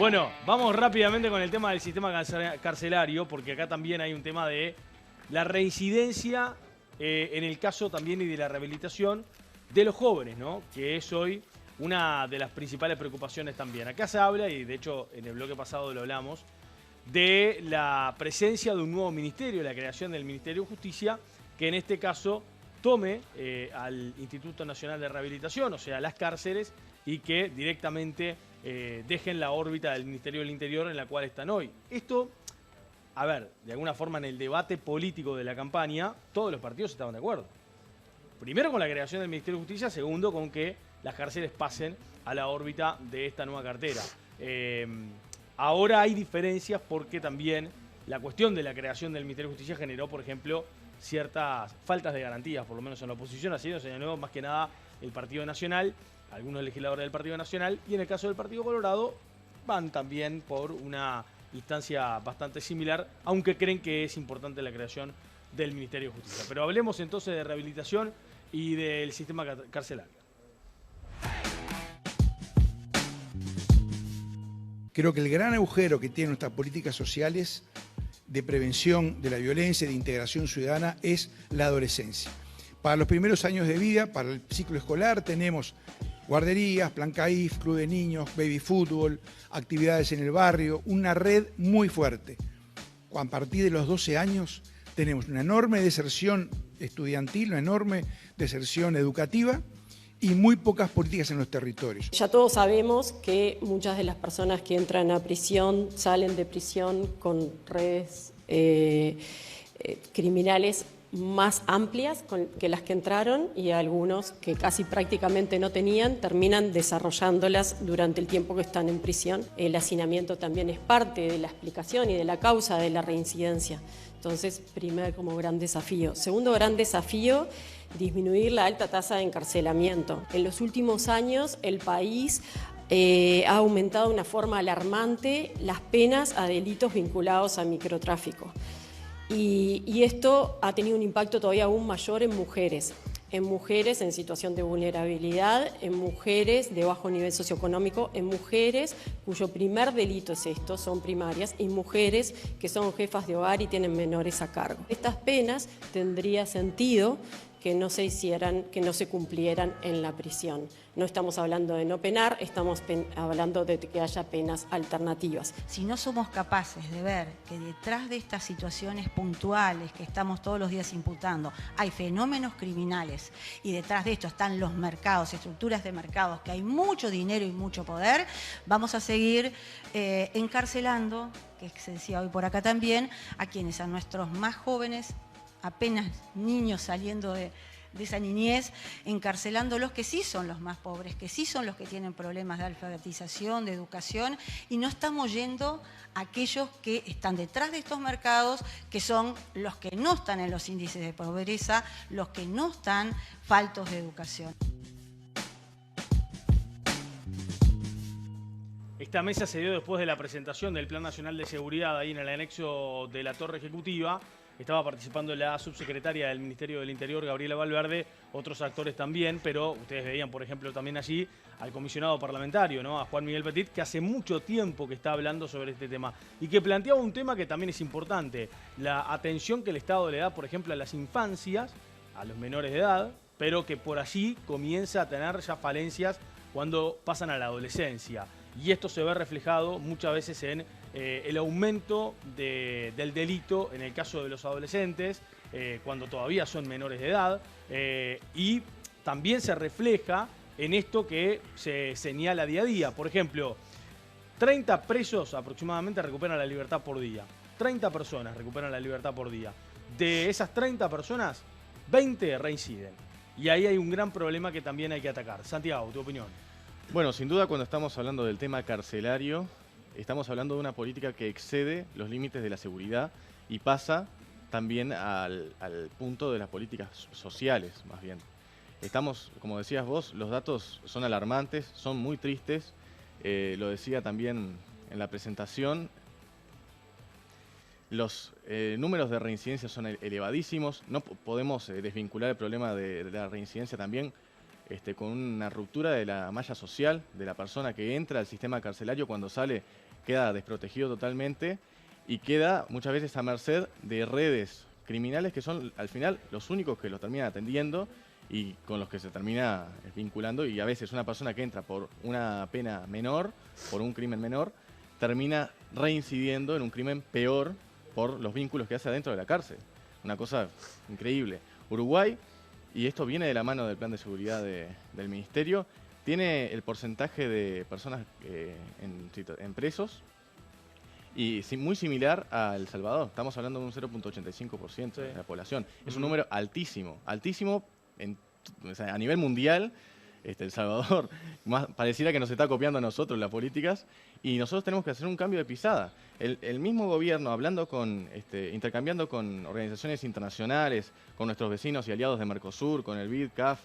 Bueno, vamos rápidamente con el tema del sistema carcelario, porque acá también hay un tema de la reincidencia en el caso también y de la rehabilitación de los jóvenes, ¿no? Que es hoy una de las principales preocupaciones también. Acá se habla, y de hecho en el bloque pasado lo hablamos, de la presencia de un nuevo ministerio, la creación del Ministerio de Justicia, que en este caso tome al Instituto Nacional de Rehabilitación, o sea, las cárceles, y que directamente dejen la órbita del Ministerio del Interior en la cual están hoy. Esto, a ver, de alguna forma en el debate político de la campaña, todos los partidos estaban de acuerdo. Primero con la creación del Ministerio de Justicia, segundo con que las cárceles pasen a la órbita de esta nueva cartera. Ahora hay diferencias porque también la cuestión de la creación del Ministerio de Justicia generó, por ejemplo, ciertas faltas de garantías, por lo menos en la oposición, así lo señaló más que nada el Partido Nacional, algunos legisladores del Partido Nacional, y en el caso del Partido Colorado van también por una instancia bastante similar, aunque creen que es importante la creación del Ministerio de Justicia. Pero hablemos entonces de rehabilitación y del sistema carcelario. Creo que el gran agujero que tienen nuestras políticas sociales de prevención de la violencia y de integración ciudadana es la adolescencia. Para los primeros años de vida, para el ciclo escolar, tenemos guarderías, Plan CAIF, club de niños, baby fútbol, actividades en el barrio, una red muy fuerte. A partir de los 12 años tenemos una enorme deserción estudiantil, una enorme deserción educativa y muy pocas políticas en los territorios. Ya todos sabemos que muchas de las personas que entran a prisión salen de prisión con redes criminales más amplias que las que entraron, y algunos que casi prácticamente no tenían terminan desarrollándolas durante el tiempo que están en prisión. El hacinamiento también es parte de la explicación y de la causa de la reincidencia. Entonces, primer como gran desafío. Segundo gran desafío, disminuir la alta tasa de encarcelamiento. En los últimos años el país ha aumentado de una forma alarmante las penas a delitos vinculados a microtráfico. Y esto ha tenido un impacto todavía aún mayor en mujeres en situación de vulnerabilidad, en mujeres de bajo nivel socioeconómico, en mujeres cuyo primer delito es esto, son primarias, y mujeres que son jefas de hogar y tienen menores a cargo. Estas penas tendría sentido que no se hicieran, que no se cumplieran en la prisión. No estamos hablando de no penar, estamos hablando de que haya penas alternativas. Si no somos capaces de ver que detrás de estas situaciones puntuales que estamos todos los días imputando, hay fenómenos criminales, y detrás de esto están los mercados, estructuras de mercados, que hay mucho dinero y mucho poder, vamos a seguir encarcelando, que se decía hoy por acá también, a quienes, a nuestros más jóvenes, apenas niños saliendo de esa niñez, encarcelando los que sí son los más pobres, que sí son los que tienen problemas de alfabetización, de educación, y no estamos yendo a aquellos que están detrás de estos mercados, que son los que no están en los índices de pobreza, los que no están faltos de educación. Esta mesa se dio después de la presentación del Plan Nacional de Seguridad ahí en el anexo de la Torre Ejecutiva. Estaba participando la subsecretaria del Ministerio del Interior, Gabriela Valverde, otros actores también, pero ustedes veían, por ejemplo, también allí al comisionado parlamentario, ¿no? A Juan Miguel Petit, que hace mucho tiempo que está hablando sobre este tema y que planteaba un tema que también es importante, la atención que el Estado le da, por ejemplo, a las infancias, a los menores de edad, pero que por allí comienza a tener ya falencias cuando pasan a la adolescencia. Y esto se ve reflejado muchas veces en el aumento del delito en el caso de los adolescentes, cuando todavía son menores de edad, y también se refleja en esto que se señala día a día. Por ejemplo, 30 presos aproximadamente recuperan la libertad por día. 30 personas recuperan la libertad por día. De esas 30 personas, 20 reinciden. Y ahí hay un gran problema que también hay que atacar. Santiago, tu opinión. Bueno, sin duda cuando estamos hablando del tema carcelario, estamos hablando de una política que excede los límites de la seguridad y pasa también al punto de las políticas sociales, más bien. Estamos, como decías vos, los datos son alarmantes, son muy tristes, lo decía también en la presentación. Los números de reincidencia son elevadísimos, no podemos desvincular el problema de la reincidencia también con una ruptura de la malla social de la persona que entra al sistema carcelario. Cuando sale queda desprotegido totalmente y queda muchas veces a merced de redes criminales que son al final los únicos que los terminan atendiendo y con los que se termina vinculando, y a veces una persona que entra por una pena menor, por un crimen menor, termina reincidiendo en un crimen peor por los vínculos que hace adentro de la cárcel. Una cosa increíble. Uruguay, y esto viene de la mano del plan de seguridad del Ministerio, tiene el porcentaje de personas en presos y muy similar a El Salvador. Estamos hablando de un 0.85% de la población. Es un número altísimo, altísimo o sea, a nivel mundial. El Salvador pareciera que nos está copiando a nosotros las políticas y nosotros tenemos que hacer un cambio de pisada. El mismo gobierno, hablando intercambiando con organizaciones internacionales, con nuestros vecinos y aliados de Mercosur, con el BID, CAF,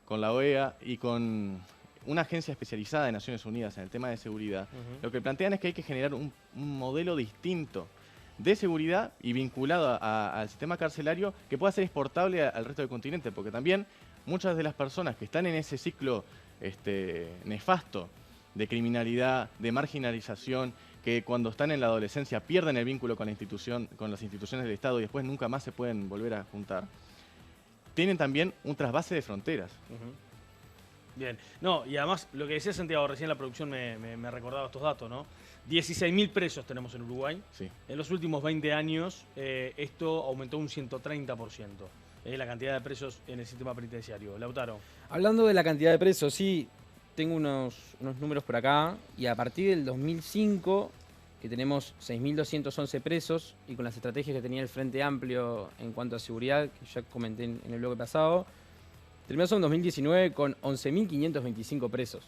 con la OEA y con una agencia especializada de Naciones Unidas en el tema de seguridad, lo que plantean es que hay que generar un modelo distinto de seguridad y vinculado al sistema carcelario que pueda ser exportable al resto del continente, porque también muchas de las personas que están en ese ciclo nefasto de criminalidad, de marginalización, que cuando están en la adolescencia pierden el vínculo con las instituciones del Estado y después nunca más se pueden volver a juntar, tienen también un trasvase de fronteras. Bien. No, y además, lo que decía Santiago, recién la producción me recordaba estos datos, ¿no? 16.000 presos tenemos en Uruguay. Sí. En los últimos 20 años, esto aumentó un 130%. La cantidad de presos en el sistema penitenciario. Lautaro. Hablando de la cantidad de presos, sí, tengo unos números por acá. Y a partir del 2005, que tenemos 6.211 presos, y con las estrategias que tenía el Frente Amplio en cuanto a seguridad, que ya comenté en el bloque pasado, terminamos en 2019 con 11.525 presos.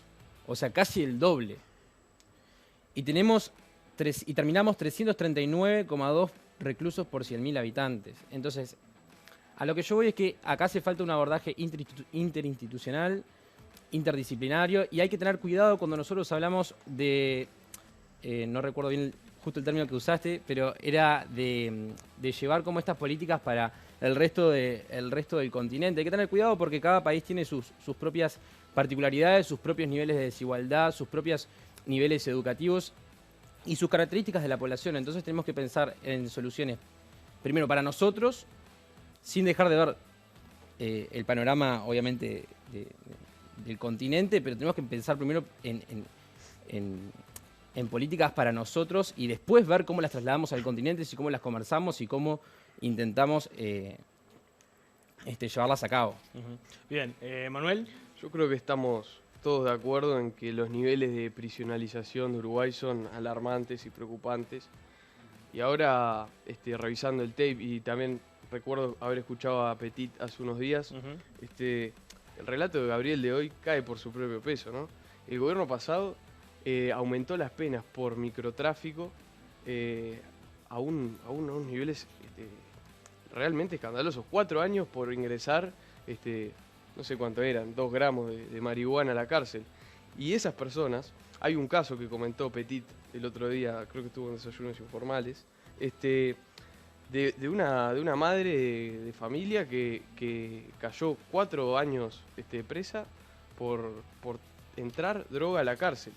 O sea, casi el doble. Y terminamos 339,2 reclusos por 100.000 habitantes. Entonces, a lo que yo voy es que acá hace falta un abordaje interinstitucional, interdisciplinario, y hay que tener cuidado cuando nosotros hablamos de, no recuerdo bien justo el término que usaste, pero era de llevar como estas políticas para el resto del continente. Hay que tener cuidado porque cada país tiene sus propias particularidades, sus propios niveles de desigualdad, sus propios niveles educativos y sus características de la población. Entonces tenemos que pensar en soluciones, primero para nosotros, sin dejar de ver el panorama, obviamente, del continente, pero tenemos que pensar primero en políticas para nosotros y después ver cómo las trasladamos al continente, y cómo las conversamos y cómo intentamos llevarlas a cabo. Bien, Manuel. Yo creo que estamos todos de acuerdo en que los niveles de prisionalización de Uruguay son alarmantes y preocupantes. Y ahora, revisando el tape, y también recuerdo haber escuchado a Petit hace unos días, el relato de Gabriel de hoy cae por su propio peso, ¿no? El gobierno pasado aumentó las penas por microtráfico a unos niveles realmente escandalosos. 4 años por ingresar, no sé cuánto eran, 2 gramos de marihuana a la cárcel. Y esas personas, hay un caso que comentó Petit el otro día, creo que estuvo en Desayunos Informales, de una madre de familia que cayó 4 años presa por entrar droga a la cárcel.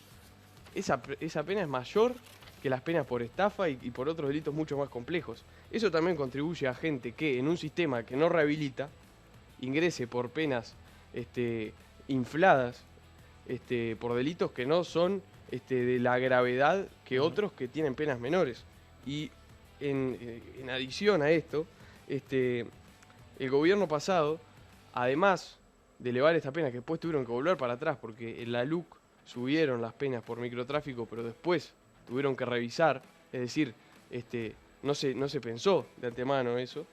Esa pena es mayor que las penas por estafa y por otros delitos mucho más complejos. Eso también contribuye a gente que en un sistema que no rehabilita ingrese por penas infladas, por delitos que no son de la gravedad que otros que tienen penas menores. Y en adición a esto, el gobierno pasado, además de elevar esta pena, que después tuvieron que volver para atrás porque en la LUC subieron las penas por microtráfico, pero después tuvieron que revisar, es decir, no se pensó de antemano eso,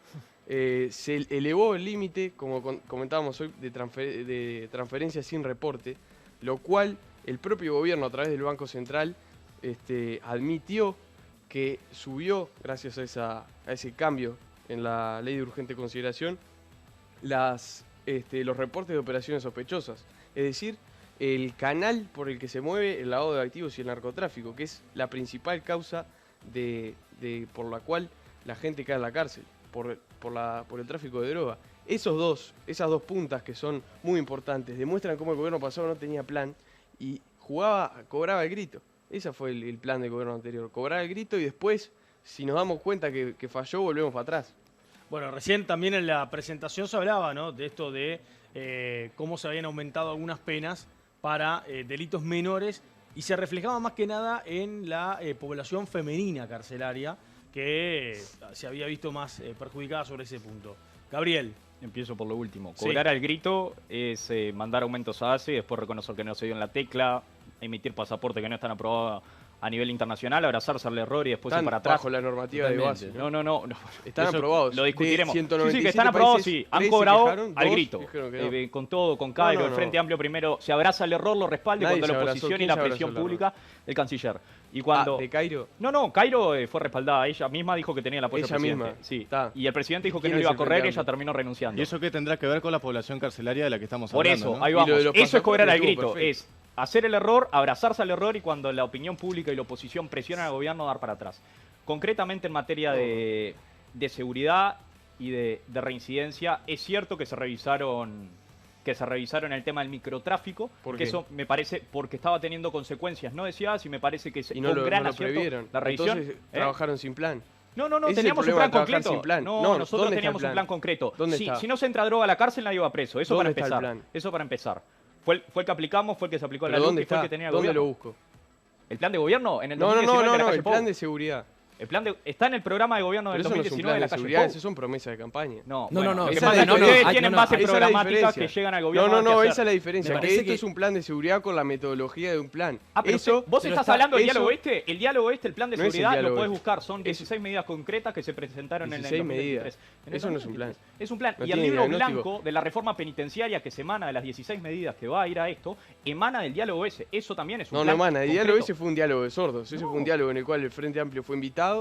se elevó el límite, como comentábamos hoy, de transferencia sin reporte, lo cual el propio gobierno a través del Banco Central admitió que subió, gracias a ese cambio en la ley de urgente consideración, los reportes de operaciones sospechosas. Es decir, el canal por el que se mueve el lavado de activos y el narcotráfico, que es la principal causa por la cual la gente cae en la cárcel, por el tráfico de droga. esas dos puntas que son muy importantes demuestran cómo el gobierno pasado no tenía plan y cobraba el grito. Ese fue el plan del gobierno anterior, cobrar el grito y después, si nos damos cuenta que falló, volvemos para atrás. Bueno, recién también en la presentación se hablaba, ¿no?, de esto de cómo se habían aumentado algunas penas para delitos menores y se reflejaba más que nada en la población femenina carcelaria que se había visto más perjudicada sobre ese punto. Gabriel. Empiezo por lo último. Sí. Cobrar al grito es mandar aumentos a ACE, después reconocer que no se dio en la tecla, emitir pasaportes que no están aprobados a nivel internacional, abrazarse al error y después ir para atrás. Bajo la normativa de base. No. Están Eso aprobados. Lo discutiremos. De 197 Sí, que están aprobados, países, sí. Han 13 cobrado quejaron, al 2 grito. dijeron que no. Con todo, con Cairo, No. el Frente Amplio primero se abraza al error, lo respalda, y Nadie cuando se la abrazó. oposición y ¿Quién la se abrazó presión al error? pública, el canciller. Y cuando... ¿De Cairo? No, Cairo fue respaldada. Ella misma dijo que tenía el apoyo Ella del presidente. misma. Sí. Está. Y el presidente dijo que ¿Quién no es iba a el correr y Frente ella Amplio? terminó renunciando. ¿Y eso qué tendrá que ver con la población carcelaria de la que estamos Por hablando? eso, ¿no? ahí Y lo de vamos. los Eso es cobrar al pasaportes grito. estuvo perfecto. Es hacer el error, abrazarse al error y cuando la opinión pública y la oposición presionan al gobierno, dar para atrás. Concretamente en materia de seguridad y de reincidencia, es cierto que se revisaron el tema del microtráfico, ¿Por que qué? eso me parece porque estaba teniendo consecuencias no deseadas y me parece que Y no con lo gran acierto previeron. la revisión. Entonces trabajaron sin plan. No, Ese es el teníamos un problema plan de trabajar concreto. sin plan. No, No, nosotros ¿dónde está teníamos el un plan? plan concreto. ¿Dónde Si está? no se entra droga a la cárcel, nadie va preso. Eso para ¿Dónde está el empezar. plan? Eso para empezar. Fue el que aplicamos, fue el que se aplicó a la ¿Pero luz dónde y fue el está? que tenía el ¿Dónde gobierno. lo busco? ¿El plan de gobierno? En el No, 2019 de la calle el Pou. plan de seguridad. Está en el programa de gobierno del Pero eso no es un 2019 plan de la de calle seguridad, Pou. eso son promesas de campaña. No, No, lo que esa pasa es es la que ustedes diferencia. tienen No, bases esa es la programáticas que diferencia. llegan al gobierno. No, a esa hacer. es la diferencia. Me Que parece esto que- es un plan de seguridad con la metodología de un plan. Pero Eso, vos pero estás está- hablando del eso- diálogo este. El diálogo este, el plan de No es el seguridad, lo diálogo puedes este. buscar. Son 16 medidas concretas que se presentaron en el 16 2023. medidas. En el Eso no es un plan. 2023. Es un plan. No Y el tiene libro diagnóstico. blanco de la reforma penitenciaria que se emana de las 16 medidas que va a ir a esto, emana del diálogo ese. Eso también es un No, plan. no, mana. El diálogo concreto. ese fue un diálogo de sordos. Ese fue un diálogo en el cual el Frente Amplio fue invitado,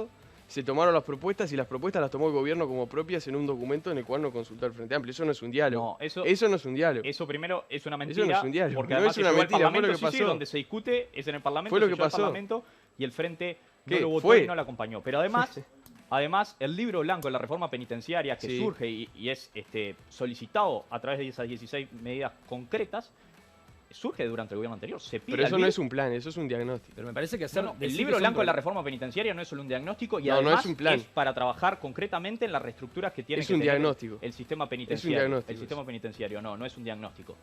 se tomaron las propuestas y las propuestas las tomó el gobierno como propias en un documento en el cual no consultó al Frente Amplio. Eso no es un diálogo. No, eso no es un diálogo. Eso primero es una Eso mentira. no es un diálogo. Porque No además es una se llevó al mentira, fue lo Parlamento, que sí, pasó. donde se discute es en el Parlamento, Fue lo se que llevó al pasó. Parlamento y el Frente no ¿Qué? lo votó Fue. y no lo acompañó. Pero además, el libro blanco de la reforma penitenciaria que Sí. surge y es solicitado a través de esas 16 medidas concretas, surge durante el gobierno anterior. Se pide Pero al eso no BID. es un plan, eso es un diagnóstico. Pero me parece que No, no, el libro blanco de la reforma penitenciaria no es solo un diagnóstico y No, no además es un plan. para trabajar concretamente en las reestructuras que tiene Es que un tener diagnóstico. el sistema penitenciario. diagnóstico El sistema penitenciario, no es un diagnóstico.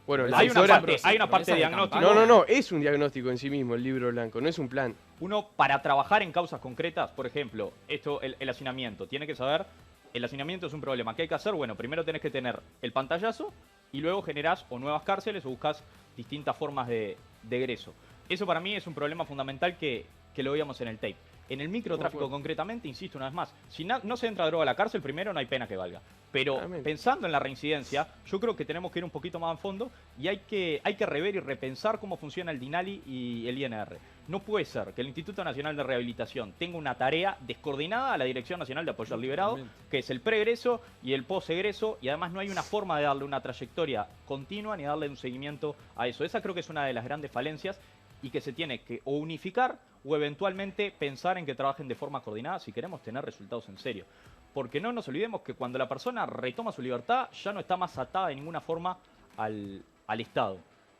Bueno, Hay una ahora- parte, hay una parte de diagnóstico. No, es un diagnóstico en sí mismo el libro blanco, no es un plan. Uno, para trabajar en causas concretas, por ejemplo, el hacinamiento, tiene que saber, el hacinamiento es un problema. ¿Qué hay que hacer? Bueno, primero tenés que tener el pantallazo y luego generás o nuevas cárceles o buscas distintas formas de egreso. Eso para mí es un problema fundamental que lo veíamos en el tape. En el microtráfico concretamente, insisto una vez más, si no se entra droga a la cárcel, primero no hay pena que valga. Pero Claramente. pensando en la reincidencia, yo creo que tenemos que ir un poquito más a fondo y hay que rever y repensar cómo funciona el DINALI y el INR. No puede ser que el Instituto Nacional de Rehabilitación tenga una tarea descoordinada a la Dirección Nacional de Apoyo al Liberado, que es el preegreso y el posegreso, y además no hay una forma de darle una trayectoria continua ni darle un seguimiento a eso. Esa creo que es una de las grandes falencias y que se tiene que o unificar o eventualmente pensar en que trabajen de forma coordinada si queremos tener resultados en serio. Porque no nos olvidemos que cuando la persona retoma su libertad ya no está más atada de ninguna forma al Estado.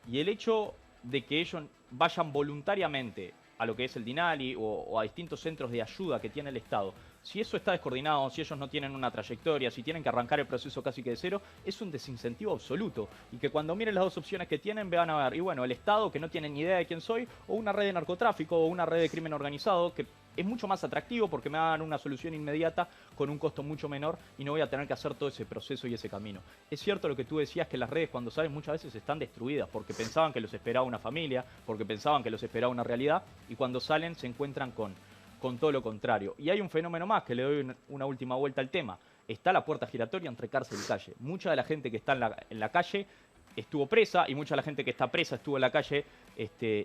Y el hecho de que ellos vayan voluntariamente a lo que es el DINALI o a distintos centros de ayuda que tiene el Estado, si eso está descoordinado, si ellos no tienen una trayectoria, si tienen que arrancar el proceso casi que de cero, es un desincentivo absoluto. Y que cuando miren las dos opciones que tienen, vean a ver, y bueno, el Estado que no tiene ni idea de quién soy, o una red de narcotráfico, o una red de crimen organizado, que es mucho más atractivo porque me dan una solución inmediata con un costo mucho menor y no voy a tener que hacer todo ese proceso y ese camino. Es cierto lo que tú decías, que las redes cuando salen muchas veces están destruidas porque pensaban que los esperaba una familia, porque pensaban que los esperaba una realidad, y cuando salen se encuentran con todo lo contrario. Y hay un fenómeno más, que le doy una última vuelta al tema. Está la puerta giratoria entre cárcel y calle. Mucha de la gente que está en la calle estuvo presa y mucha de la gente que está presa estuvo en la calle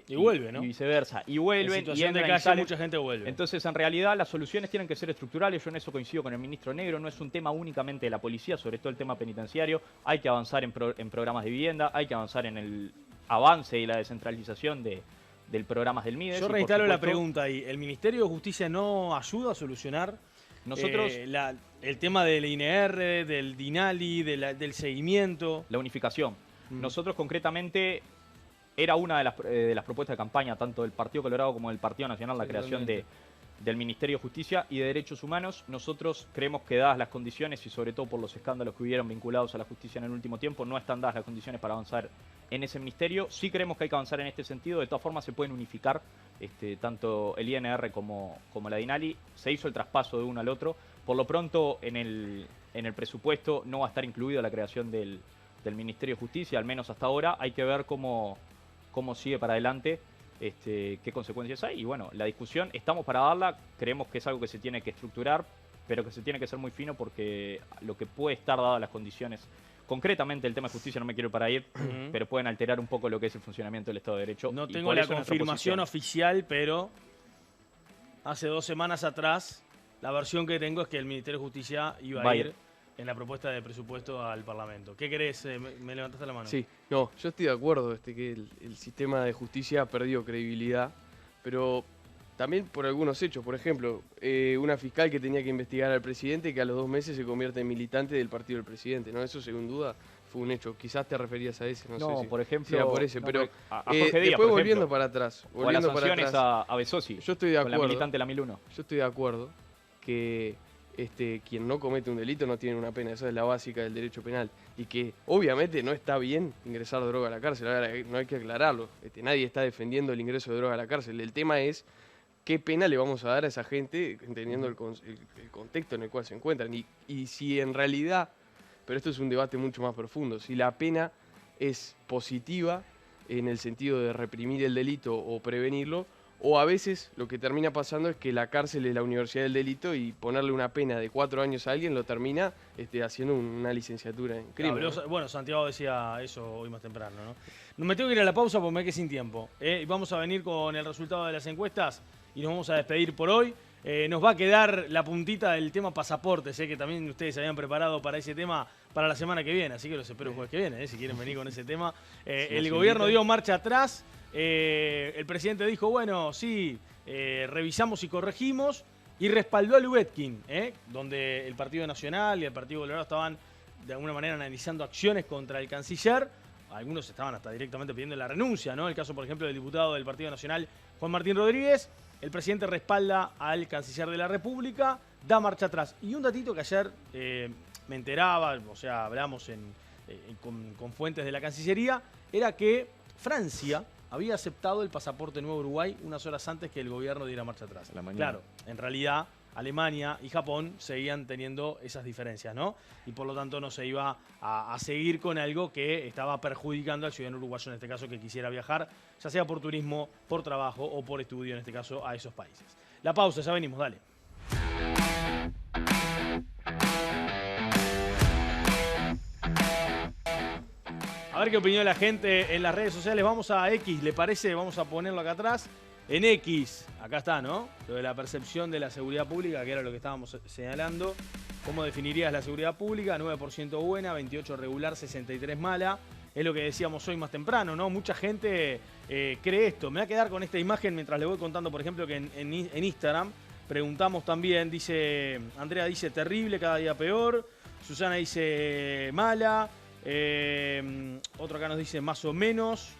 y vuelve, ¿no? Y viceversa. Y vuelven En y situación de entran y calle salen. mucha gente vuelve. Entonces, en realidad, las soluciones tienen que ser estructurales. Yo en eso coincido con el ministro Negro. No es un tema únicamente de la policía, sobre todo el tema penitenciario. Hay que avanzar en programas de vivienda, hay que avanzar en el avance y la descentralización del programas del MIDES. Yo y, por reinstalo la supuesto, pregunta ahí. ¿El Ministerio de Justicia no ayuda a solucionar Nosotros, el tema del INR, del DINALI, del seguimiento. la unificación. Nosotros concretamente era una de las propuestas de campaña, tanto del Partido Colorado como del Partido Nacional, la creación del Ministerio de Justicia y de Derechos Humanos. Nosotros creemos que dadas las condiciones y sobre todo por los escándalos que hubieron vinculados a la justicia en el último tiempo, no están dadas las condiciones para avanzar en ese ministerio. Sí creemos que hay que avanzar en este sentido. De todas formas se pueden unificar tanto el INR como la DINALI. Se hizo el traspaso de uno al otro. Por lo pronto en el presupuesto no va a estar incluida la creación del Ministerio de Justicia, al menos hasta ahora. Hay que ver cómo sigue para adelante, qué consecuencias hay. Y bueno, la discusión estamos para darla. Creemos que es algo que se tiene que estructurar, pero que se tiene que ser muy fino porque lo que puede estar dadas las condiciones, concretamente el tema de justicia, no me quiero para ir, pero pueden alterar un poco lo que es el funcionamiento del Estado de Derecho. No tengo la confirmación oficial, pero hace 2 semanas atrás la versión que tengo es que el Ministerio de Justicia iba a ir en la propuesta de presupuesto al Parlamento. ¿Qué querés? Me levantaste la mano. Sí, no, yo estoy de acuerdo que el sistema de justicia ha perdido credibilidad, pero también por algunos hechos. Por ejemplo, una fiscal que tenía que investigar al presidente que a los 2 meses se convierte en militante del partido del presidente, ¿no? Eso, sin duda, fue un hecho. Quizás te referías a ese, no sé si por ejemplo, era por ese, pero a Jorge Díaz, después por volviendo ejemplo, para atrás, o a las sanciones a Besosi, yo estoy de con acuerdo, la militante de la 1001. Yo estoy de acuerdo que quien no comete un delito no tiene una pena, esa es la básica del derecho penal, y que obviamente no está bien ingresar droga a la cárcel, ahora no hay que aclararlo, nadie está defendiendo el ingreso de droga a la cárcel, el tema es qué pena le vamos a dar a esa gente entendiendo el contexto en el cual se encuentran, y si en realidad, pero esto es un debate mucho más profundo, si la pena es positiva en el sentido de reprimir el delito o prevenirlo, o a veces lo que termina pasando es que la cárcel es la universidad del delito y ponerle una pena de 4 años a alguien lo termina haciendo una licenciatura en crimen. ¿No? Bueno, Santiago decía eso hoy más temprano, ¿no? Me tengo que ir a la pausa porque me quedé sin tiempo. Vamos a venir con el resultado de las encuestas y nos vamos a despedir por hoy. Nos va a quedar la puntita del tema pasaportes, que también ustedes se habían preparado para ese tema para la semana que viene, así que los espero el jueves que viene, si quieren venir con ese tema. El gobierno dio marcha atrás. El presidente dijo, bueno, sí, revisamos y corregimos, y respaldó a Lubetkin, donde el Partido Nacional y el Partido Colorado estaban de alguna manera analizando acciones contra el canciller. Algunos estaban hasta directamente pidiendo la renuncia, ¿no? El caso, por ejemplo, del diputado del Partido Nacional, Juan Martín Rodríguez. El presidente respalda al canciller de la República, da marcha atrás. Y un datito que ayer me enteraba, o sea, hablamos con fuentes de la Cancillería, era que Francia había aceptado el pasaporte nuevo Uruguay unas horas antes que el gobierno diera marcha atrás. Claro, en realidad Alemania y Japón seguían teniendo esas diferencias, ¿no? Y por lo tanto no se iba a seguir con algo que estaba perjudicando al ciudadano uruguayo, en este caso, que quisiera viajar, ya sea por turismo, por trabajo o por estudio, en este caso, a esos países. La pausa, ya venimos, dale. A ver qué opinión la gente en las redes sociales. Vamos a X, ¿le parece? Vamos a ponerlo acá atrás. En X, acá está, ¿no? Lo de la percepción de la seguridad pública, que era lo que estábamos señalando. ¿Cómo definirías la seguridad pública? 9% buena, 28% regular, 63% mala. Es lo que decíamos hoy más temprano, ¿no? Mucha gente cree esto. Me voy a quedar con esta imagen mientras le voy contando, por ejemplo, que en Instagram preguntamos también, dice, Andrea dice terrible, cada día peor. Susana dice mala. Otro acá nos dice más o menos.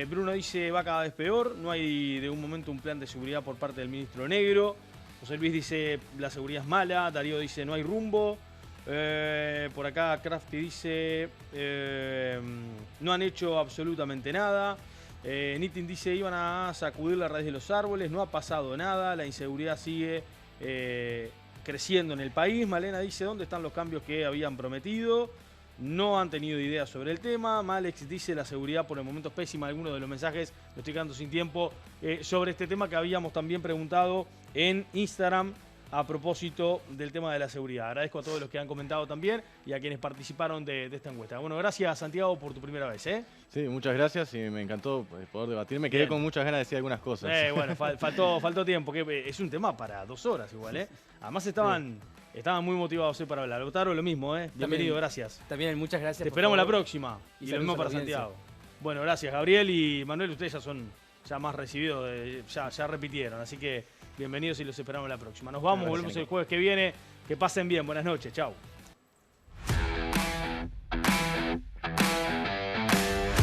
Bruno dice va cada vez peor, no hay de un momento un plan de seguridad por parte del ministro Negro. José Luis dice la seguridad es mala. Darío dice no hay rumbo. Por acá Crafty dice no han hecho absolutamente nada. Nitin dice iban a sacudir la raíz de los árboles, no ha pasado nada, la inseguridad sigue creciendo en el país. Malena dice dónde están los cambios que habían prometido. No han tenido idea sobre el tema. Malex dice la seguridad por el momento es pésima. Algunos de los mensajes, me estoy quedando sin tiempo, sobre este tema que habíamos también preguntado en Instagram a propósito del tema de la seguridad. Agradezco a todos los que han comentado también y a quienes participaron de esta encuesta. Bueno, gracias Santiago por tu primera vez. Sí, muchas gracias y me encantó poder debatir. Me quedé con muchas ganas de decir algunas cosas. Bueno, faltó tiempo, que es un tema para 2 horas igual. Además estaban muy motivados para hablar. Lautaro, lo mismo, Bienvenido, también, gracias. También, muchas gracias. Te esperamos la próxima. Y lo mismo para Santiago. Bueno, gracias Gabriel y Manuel, ustedes ya son ya más recibido, ya repitieron. Así que bienvenidos y los esperamos la próxima. Nos vamos, volvemos el jueves que viene. Que pasen bien, buenas noches, chau.